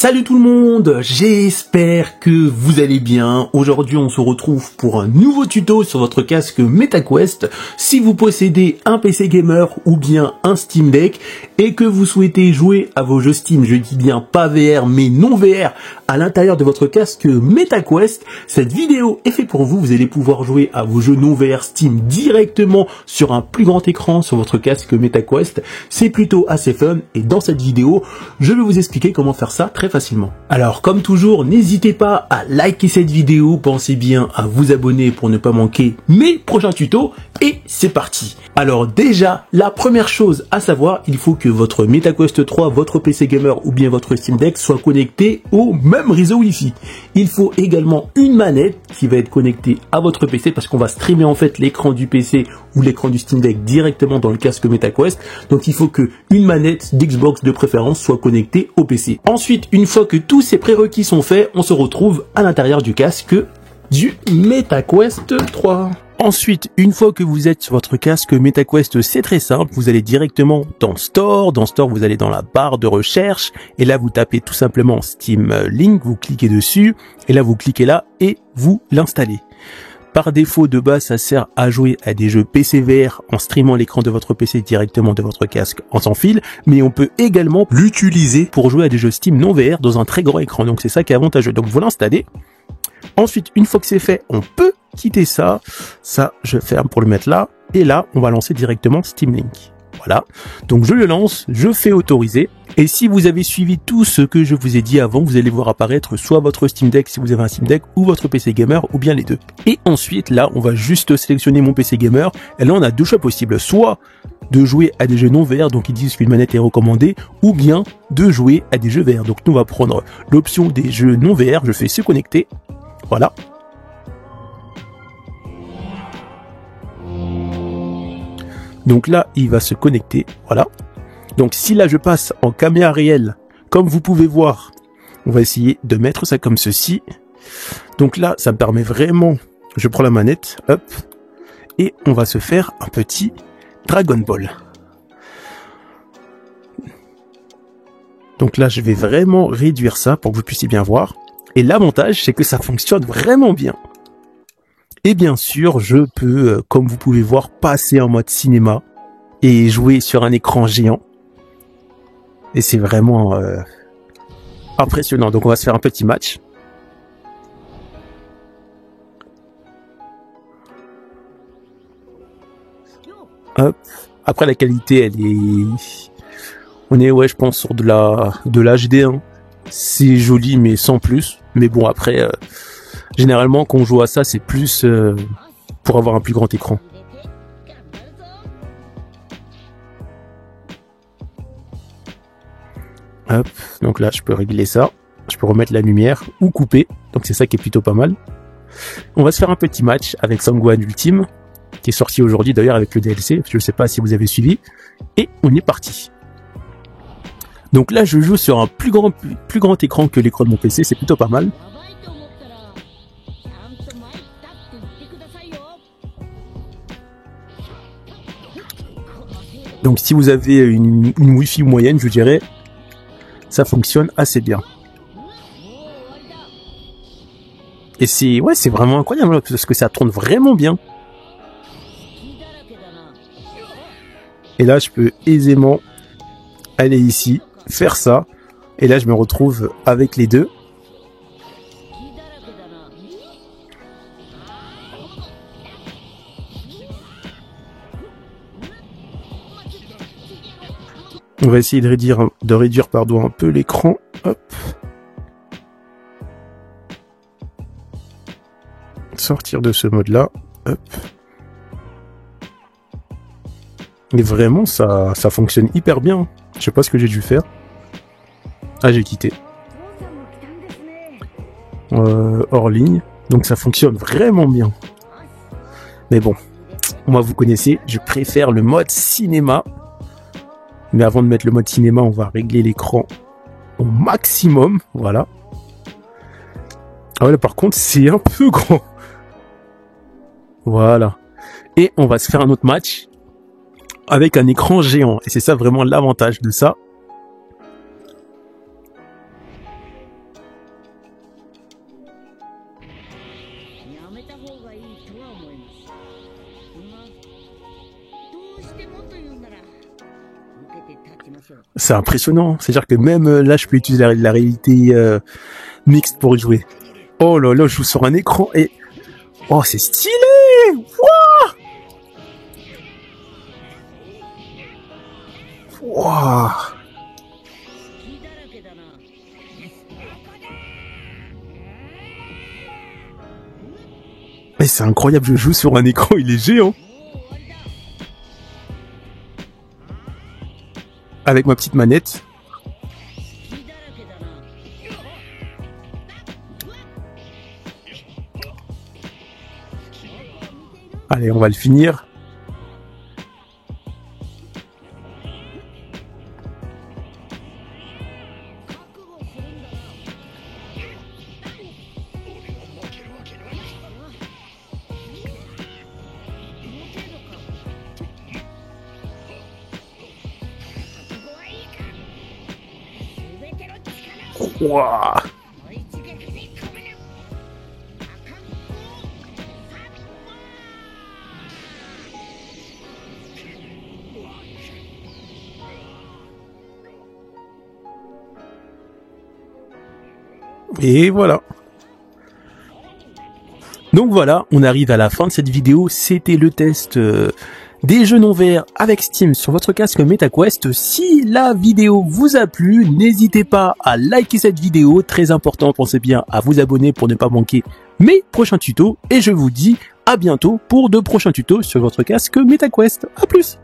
Salut tout le monde, j'espère que vous allez bien. Aujourd'hui on se retrouve pour un nouveau tuto sur votre casque MetaQuest. Si vous possédez un PC gamer ou bien un Steam Deck et que vous souhaitez jouer à vos jeux Steam, je dis bien pas VR mais non VR, à l'intérieur de votre casque MetaQuest, cette vidéo est faite pour vous. Vous allez pouvoir jouer à vos jeux non VR Steam directement sur un plus grand écran sur votre casque MetaQuest. C'est plutôt assez fun et dans cette vidéo, je vais vous expliquer comment faire ça très facilement. Alors comme toujours, n'hésitez pas à liker cette vidéo, pensez bien à vous abonner pour ne pas manquer mes prochains tutos et c'est parti. Alors déjà, la première chose à savoir, il faut que votre MetaQuest 3, votre PC gamer ou bien votre Steam Deck soit connecté au même réseau Wi-Fi. Il faut également une manette qui va être connectée à votre PC parce qu'on va streamer en fait l'écran du PC ou l'écran du Steam Deck directement dans le casque MetaQuest. Donc il faut que une manette d'Xbox de préférence soit connectée au PC. Ensuite, une fois que tous ces prérequis sont faits, on se retrouve à l'intérieur du casque du MetaQuest 3. Ensuite, une fois que vous êtes sur votre casque MetaQuest, c'est très simple, vous allez directement dans Store. Dans Store, vous allez dans la barre de recherche et là, vous tapez tout simplement Steam Link, vous cliquez dessus et là, vous cliquez là et vous l'installez. Par défaut, de base, ça sert à jouer à des jeux PC VR en streamant l'écran de votre PC directement de votre casque en sans fil, mais on peut également l'utiliser pour jouer à des jeux Steam non VR dans un très grand écran. Donc c'est ça qui est avantageux. Donc vous l'installez. Ensuite, une fois que c'est fait, on peut quitter ça. Ça, je ferme pour le mettre là. Et là, on va lancer directement Steam Link. Voilà. Donc je le lance, je fais autoriser. Et si vous avez suivi tout ce que je vous ai dit avant, vous allez voir apparaître soit votre Steam Deck si vous avez un Steam Deck ou votre PC gamer ou bien les deux. Et ensuite, là, on va juste sélectionner mon PC gamer. Et là, on a deux choix possibles. Soit de jouer à des jeux non VR, donc ils disent qu'une manette est recommandée, ou bien de jouer à des jeux VR. Donc nous, on va prendre l'option des jeux non VR. Je fais se connecter. Voilà. Donc là, il va se connecter. Voilà. Donc si là je passe en caméra réelle, comme vous pouvez voir, on va essayer de mettre ça comme ceci. Donc là, ça me permet vraiment, je prends la manette, hop, et on va se faire un petit Dragon Ball. Donc là, je vais vraiment réduire ça pour que vous puissiez bien voir. Et l'avantage, c'est que ça fonctionne vraiment bien. Et bien sûr, je peux, comme vous pouvez voir, passer en mode cinéma et jouer sur un écran géant. Et c'est vraiment impressionnant. Donc on va se faire un petit match. Hop. Après la qualité, elle est... On est, ouais, je pense, sur de l'HD. Hein. C'est joli, mais sans plus. Mais bon, après, généralement, quand on joue à ça, c'est plus pour avoir un plus grand écran. Hop, donc là, je peux régler ça. Je peux remettre la lumière ou couper. Donc c'est ça qui est plutôt pas mal. On va se faire un petit match avec Sangohan Ultime, qui est sorti aujourd'hui d'ailleurs avec le DLC. Je ne sais pas si vous avez suivi. Et on est parti. Donc là, je joue sur un plus grand écran que l'écran de mon PC. C'est plutôt pas mal. Donc si vous avez une Wi-Fi moyenne, je dirais, ça fonctionne assez bien. Et c'est vraiment incroyable parce que ça tourne vraiment bien. Et là, je peux aisément aller ici, faire ça. Et là, je me retrouve avec les deux. On va essayer de réduire un peu l'écran. Hop. Sortir de ce mode-là. Hop. Et vraiment, ça fonctionne hyper bien. Je sais pas ce que j'ai dû faire. Ah, j'ai quitté. Hors ligne. Donc ça fonctionne vraiment bien. Mais bon, moi vous connaissez, je préfère le mode cinéma. Mais avant de mettre le mode cinéma, on va régler l'écran au maximum. Voilà. Ah ouais, là, par contre, c'est un peu grand. Voilà. Et on va se faire un autre match avec un écran géant. Et c'est ça vraiment l'avantage de ça. C'est impressionnant. C'est-à-dire que même là, je peux utiliser la réalité mixte pour y jouer. Oh là là, je joue sur un écran et... Oh, c'est stylé! Wouah! Wouah! Mais c'est incroyable, je joue sur un écran, il est géant. Avec ma petite manette. Allez, on va le finir. Wouah! Et voilà. Donc voilà, on arrive à la fin de cette vidéo. C'était le test des jeux non verts avec Steam sur votre casque MetaQuest. Si la vidéo vous a plu, n'hésitez pas à liker cette vidéo. Très important, pensez bien à vous abonner pour ne pas manquer mes prochains tutos. Et je vous dis à bientôt pour de prochains tutos sur votre casque MetaQuest. À plus!